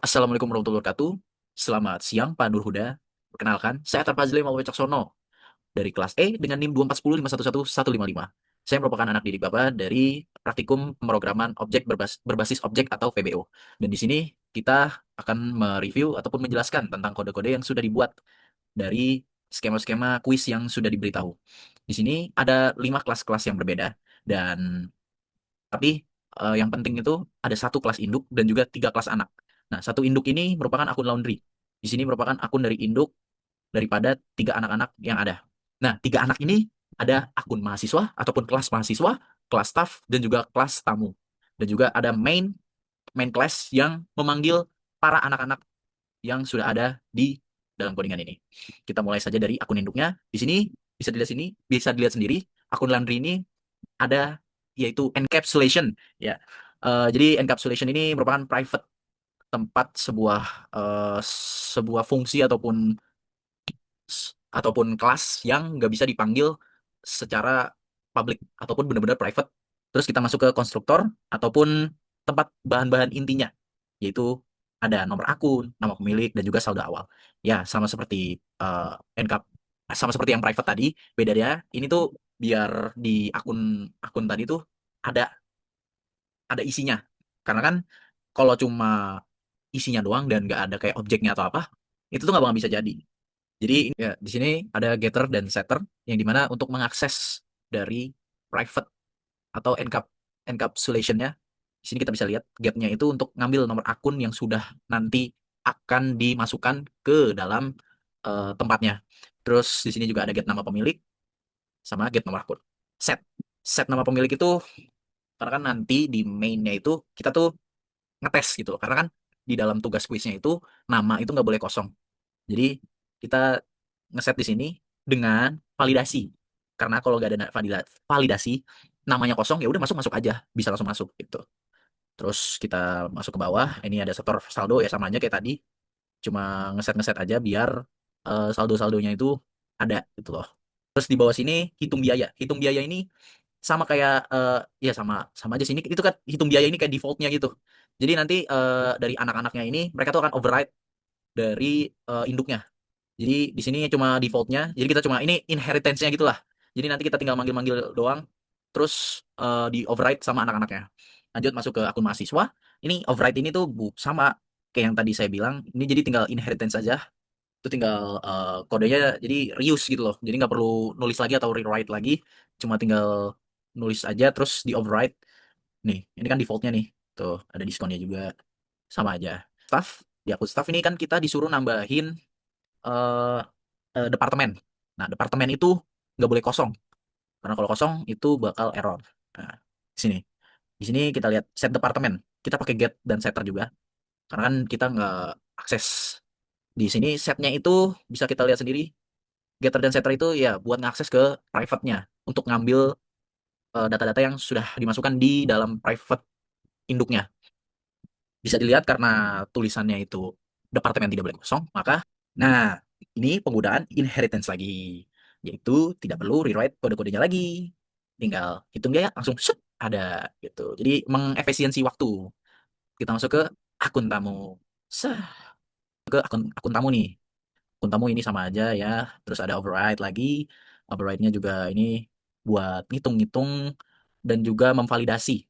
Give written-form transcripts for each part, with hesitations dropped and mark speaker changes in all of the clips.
Speaker 1: Assalamualaikum warahmatullahi wabarakatuh. Selamat siang, Pak Nur Huda. Perkenalkan, saya Tarfazli Maulwi Caksono dari kelas E dengan NIM 241011115. Saya merupakan anak didik Bapak dari Praktikum Pemrograman Objek Berbasis Objek atau PBO. Dan di sini kita akan mereview ataupun menjelaskan tentang kode-kode yang sudah dibuat dari skema-skema kuis yang sudah diberitahu. Di sini ada 5 kelas-kelas yang berbeda dan tapi yang penting itu ada satu kelas induk dan juga 3 kelas anak. Nah, satu induk ini merupakan akun laundry. Di sini merupakan akun dari induk daripada 3 anak-anak yang ada. Nah, 3 anak ini ada akun mahasiswa ataupun kelas mahasiswa, kelas staff, dan juga kelas tamu. Dan juga ada main class yang memanggil para anak-anak yang sudah ada di dalam codingan ini. Kita mulai saja dari akun induknya. Di sini, bisa dilihat sendiri, akun laundry ini ada yaitu encapsulation ya. Jadi encapsulation ini merupakan private tempat sebuah fungsi ataupun kelas yang nggak bisa dipanggil secara public ataupun benar-benar private. Terus kita masuk ke konstruktor ataupun tempat bahan-bahan intinya, yaitu ada nomor akun, nama pemilik, dan juga saldo awal. Ya, encap sama seperti yang private tadi, bedanya ini tuh biar di akun akun tadi tuh ada ada isinya. Karena kan kalau cuma isinya doang dan nggak ada kayak objeknya atau apa, itu tuh nggak bakal bisa jadi. Jadi ya di sini ada getter dan setter yang dimana untuk mengakses dari private atau encapsulationnya. Di sini kita bisa lihat gapnya itu untuk ngambil nomor akun yang sudah nanti akan dimasukkan ke dalam tempatnya. Terus di sini juga ada get nama pemilik sama get nomor akun. Set set nama pemilik itu karena kan nanti di mainnya itu kita tuh ngetes gitu loh. Karena kan di dalam tugas kuisnya itu nama itu nggak boleh kosong. Jadi kita ngeset di sini dengan validasi. Karena kalau nggak ada validasi, namanya kosong ya udah masuk masuk aja, bisa langsung masuk gitu. Terus kita masuk ke bawah, ini ada setor saldo ya sama aja kayak tadi, cuma ngeset-ngeset aja biar saldo-saldonya itu ada gitu loh. Terus di bawah sini hitung biaya. Hitung biaya ini sama kayak ya sama sama aja sini itu kan hitung biaya ini kayak defaultnya gitu. Jadi nanti dari anak-anaknya ini mereka tuh akan override dari induknya. Jadi di sini cuma defaultnya. Jadi kita cuma ini inheritance-nya gitulah. Jadi nanti kita tinggal manggil-manggil doang. Terus di override sama anak-anaknya. Lanjut masuk ke akun mahasiswa. Ini override ini tuh sama kayak yang tadi saya bilang. Ini jadi tinggal inheritance aja. Itu tinggal kodenya jadi reuse gitu loh. Jadi nggak perlu nulis lagi atau rewrite lagi. Cuma tinggal nulis aja terus di override. Nih, ini kan defaultnya nih. Tuh, ada diskonnya juga. Sama aja. Staff, di akun staff ini kan kita disuruh nambahin eh, departemen. Nah, departemen itu nggak boleh kosong, karena kalau kosong itu bakal error. Nah, di sini, di sini kita lihat set departemen. Kita pakai get dan setter juga, karena kan kita nggak akses. Di sini setnya itu bisa kita lihat sendiri. Getter dan setter itu ya buat ngakses ke private-nya untuk ngambil data-data yang sudah dimasukkan di dalam private induknya. Bisa dilihat karena tulisannya itu departemen tidak boleh kosong, maka nah ini penggunaan inheritance lagi, yaitu tidak perlu rewrite kode-kodenya lagi, tinggal hitung dia langsung set, ada gitu. Jadi mengefisiensi waktu. Kita masuk ke akun tamu. Sah, ke akun tamu nih. Akun tamu ini sama aja ya. Terus ada override lagi. Override-nya juga ini buat ngitung-ngitung dan juga memvalidasi.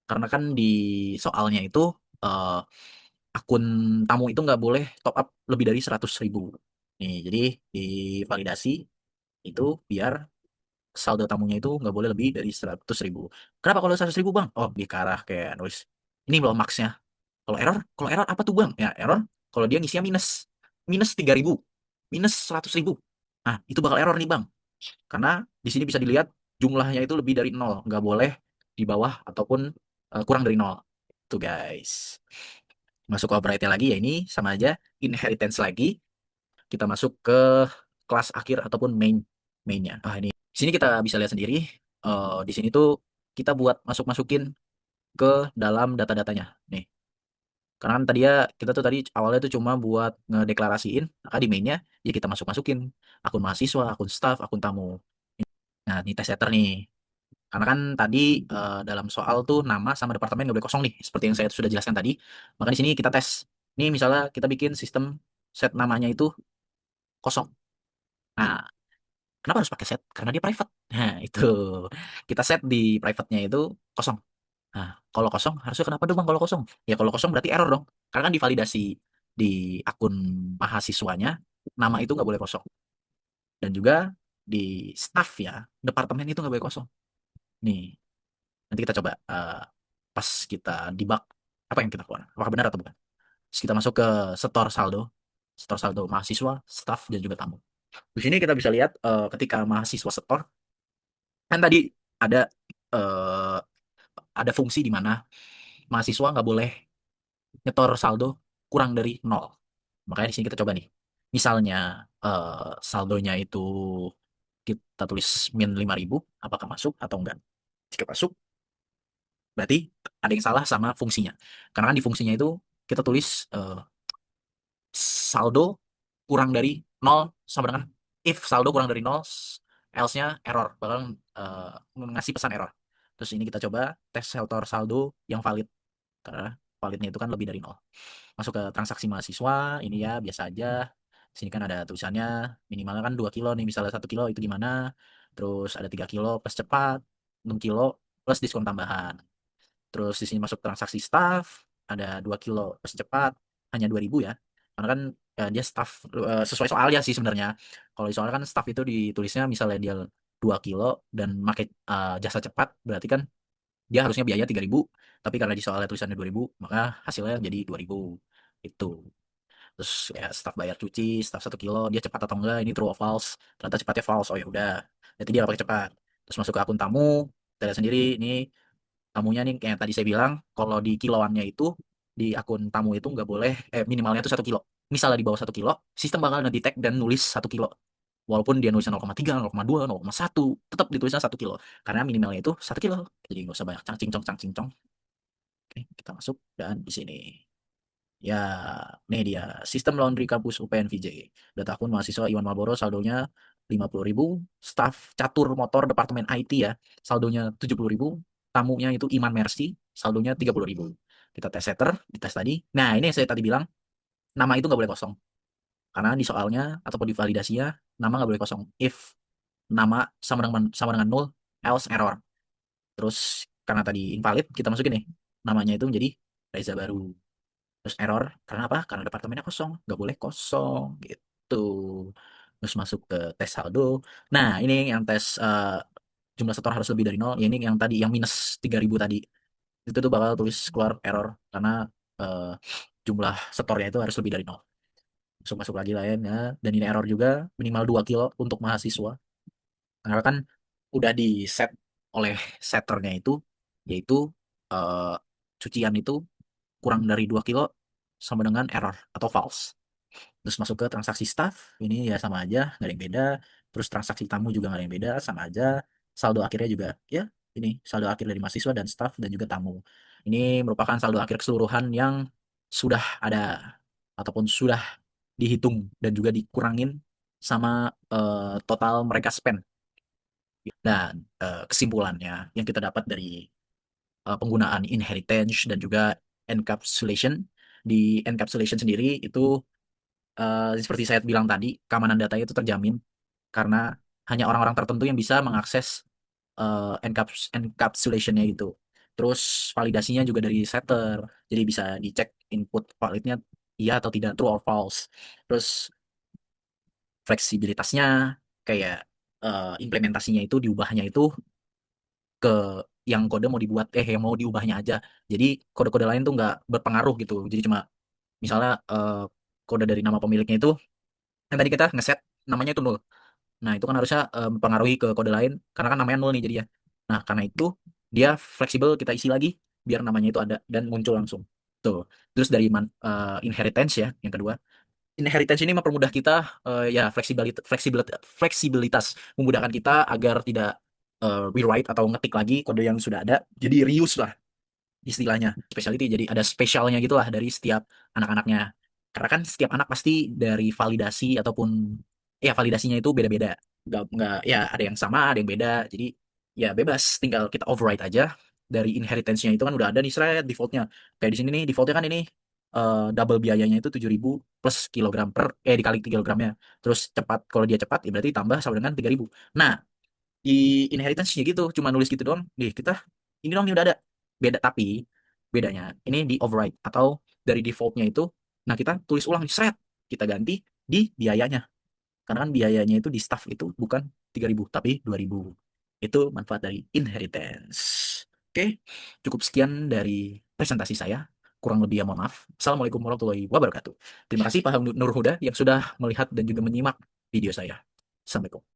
Speaker 1: Karena kan di soalnya itu eh, akun tamu itu nggak boleh top up lebih dari 100.000. Nih, jadi divalidasi itu biar saldo tamunya itu nggak boleh lebih dari 100.000. Kenapa kalau 100.000 bang? Oh, di arah kayak nulis ini loh max-nya. Kalau error apa tuh bang? Ya error kalau dia ngisinya minus minus 3.000, minus 100.000. Nah, itu bakal error nih bang. Karena di sini bisa dilihat jumlahnya itu lebih dari nol, nggak boleh di bawah ataupun kurang dari nol. Tuh guys. Masuk ke override lagi ya ini sama aja inheritance lagi. Kita masuk ke kelas akhir ataupun mainnya. Ah ini di sini kita bisa lihat sendiri. Di sini tuh kita buat masukin ke dalam data-datanya. Nih, karena kan tadi ya kita tuh tadi awalnya tuh cuma buat ngedeklarasiin, maka di mainnya ya kita masukin akun mahasiswa, akun staff, akun tamu. Nah, ini test setter nih. Karena kan tadi dalam soal tuh nama sama departemen nggak boleh kosong nih, seperti yang saya sudah jelaskan tadi. Maka di sini kita tes. Ini misalnya kita bikin sistem set namanya itu kosong. Nah, kenapa harus pakai set? Karena dia private. Nah, itu kita set di private-nya itu kosong. Nah, kalau kosong harusnya kenapa dong Bang kalau kosong? Ya kalau kosong berarti error dong. Karena kan divalidasi di akun mahasiswanya, nama itu nggak boleh kosong. Dan juga di staff ya, departemen itu nggak boleh kosong. Nih, nanti kita coba pas kita debug apa yang kita keluar. Apakah benar atau bukan? Terus kita masuk ke store saldo mahasiswa, staff, dan juga tamu. Di sini kita bisa lihat ketika mahasiswa store, kan tadi ada eh, ada fungsi di mana mahasiswa nggak boleh nyetor saldo kurang dari nol. Makanya di sini kita coba nih. Misalnya saldonya itu kita tulis min 5.000, apakah masuk atau enggak? Jika masuk, berarti ada yang salah sama fungsinya. Karena kan di fungsinya itu kita tulis saldo kurang dari nol sama dengan if saldo kurang dari nol, else-nya error, bakal eh, ngasih pesan error. Terus ini kita coba tes shelter saldo yang valid, karena validnya itu kan lebih dari nol. Masuk ke transaksi mahasiswa, ini ya biasa aja. Sini kan ada tulisannya minimalnya kan 2 kilo nih, misalnya 1 kilo itu gimana. Terus ada 3 kilo plus cepat, 6 kilo plus diskon tambahan. Terus di sini masuk transaksi staff, ada 2 kilo plus cepat, hanya 2.000 ya. Karena kan dia staff sesuai soalnya sih sebenarnya. Kalau di soalnya kan staff itu ditulisnya misalnya dia 2 kilo dan pakai jasa cepat, berarti kan dia harusnya biaya 3.000, tapi karena di soalnya tulisannya 2.000, maka hasilnya jadi 2.000. Itu. Terus ya staff bayar cuci, staff 1 kilo, dia cepat atau enggak, ini true or false. Ternyata cepatnya false, oh ya udah. Berarti dia nggak pakai cepat. Terus masuk ke akun tamu, kita lihat sendiri, ini tamunya nih kayak tadi saya bilang, kalau di kiloannya itu, di akun tamu itu nggak boleh, minimalnya itu 1 kilo. Misalnya di bawah 1 kilo, sistem bakal ngedetect dan nulis 1 kilo. Walaupun dia nulisnya 0,3, 0,2, 0,1, tetap ditulisnya 1 kilo. Karena minimalnya itu 1 kilo. Jadi nggak usah banyak cangcing-cong, cangcing-cong. Oke, kita masuk dan di sini. Ya, nih dia. Sistem laundry kampus UPN VJ. Data akun mahasiswa Iwan Malboro saldonya 50.000. Staf catur motor Departemen IT ya. Saldonya 70.000. Tamunya itu Iman Mercy. Saldonya 30.000. Kita tes setter, dites tadi. Nah, ini yang saya tadi bilang, nama itu nggak boleh kosong. Karena di soalnya ataupun di validasinya, nama nggak boleh kosong. If nama sama dengan null, else error. Terus karena tadi invalid, kita masukin nih. Namanya itu menjadi Reza Baru. Terus error karena apa? Karena departemennya kosong, nggak boleh kosong gitu. Terus masuk ke tes saldo. Nah, ini yang tes jumlah setor harus lebih dari nol. Ya, ini yang tadi yang minus 3.000 tadi. Itu tuh bakal tulis keluar error karena eh, jumlah setornya itu harus lebih dari nol. Masuk masuk lagi lain ya. Dan ini error juga minimal 2 kilo untuk mahasiswa. Karena kan udah di set oleh setternya itu, yaitu eh, cucian itu kurang dari 2 kilo sama dengan error atau false. Terus masuk ke transaksi staff, ini ya sama aja, nggak ada yang beda. Terus transaksi tamu juga nggak ada yang beda, sama aja. Saldo akhirnya juga, ya ini saldo akhir dari mahasiswa dan staff dan juga tamu. Ini merupakan saldo akhir keseluruhan yang sudah ada ataupun sudah dihitung dan juga dikurangin sama total mereka spend. Dan kesimpulannya yang kita dapat dari penggunaan inheritance dan juga encapsulation. Di encapsulation sendiri itu seperti saya bilang tadi, keamanan data itu terjamin karena hanya orang-orang tertentu yang bisa mengakses encapsulation-nya itu. Terus validasinya juga dari setter, jadi bisa dicek input validnya iya atau tidak, true or false. Terus fleksibilitasnya kayak implementasinya itu diubahnya itu ke yang kode mau dibuat yang mau diubahnya aja. Jadi kode-kode lain tuh nggak berpengaruh gitu. Jadi cuma misalnya kode dari nama pemiliknya itu yang tadi kita ngeset namanya itu nol. Nah, itu kan harusnya mempengaruhi ke kode lain karena kan namanya nol nih jadi ya. Nah, karena itu dia fleksibel, kita isi lagi biar namanya itu ada dan muncul langsung. Tuh. Terus dari inheritance ya, yang kedua. Inheritance ini mempermudah kita ya fleksibilitas memudahkan kita agar tidak rewrite atau ngetik lagi kode yang sudah ada. Jadi reuse lah istilahnya, specialty, jadi ada spesialnya gitulah dari setiap anak-anaknya, karena kan setiap anak pasti dari validasi ataupun ya validasinya itu beda-beda, nggak ya ada yang sama ada yang beda, jadi ya bebas tinggal kita override aja dari inheritance-nya itu kan udah ada nih thread defaultnya, kayak di sini nih defaultnya kan ini double biayanya itu 7.000 plus kilogram dikali kilogramnya. Terus cepat, kalau dia cepat ya berarti tambah sama dengan 3.000. Nah, di inheritance-nya gitu, cuma nulis gitu doang. Nih, kita ini dong, ini udah ada. Beda, tapi bedanya ini di override atau dari default-nya itu, nah kita tulis ulang nih, seret. Kita ganti di biayanya. Karena kan biayanya itu di staff itu bukan 3.000 tapi 2.000. Itu manfaat dari inheritance. Oke, cukup sekian dari presentasi saya. Kurang lebih ya mohon maaf. Assalamualaikum warahmatullahi wabarakatuh. Terima kasih Pak Nur Huda yang sudah melihat dan juga menyimak video saya. Sampai jumpa.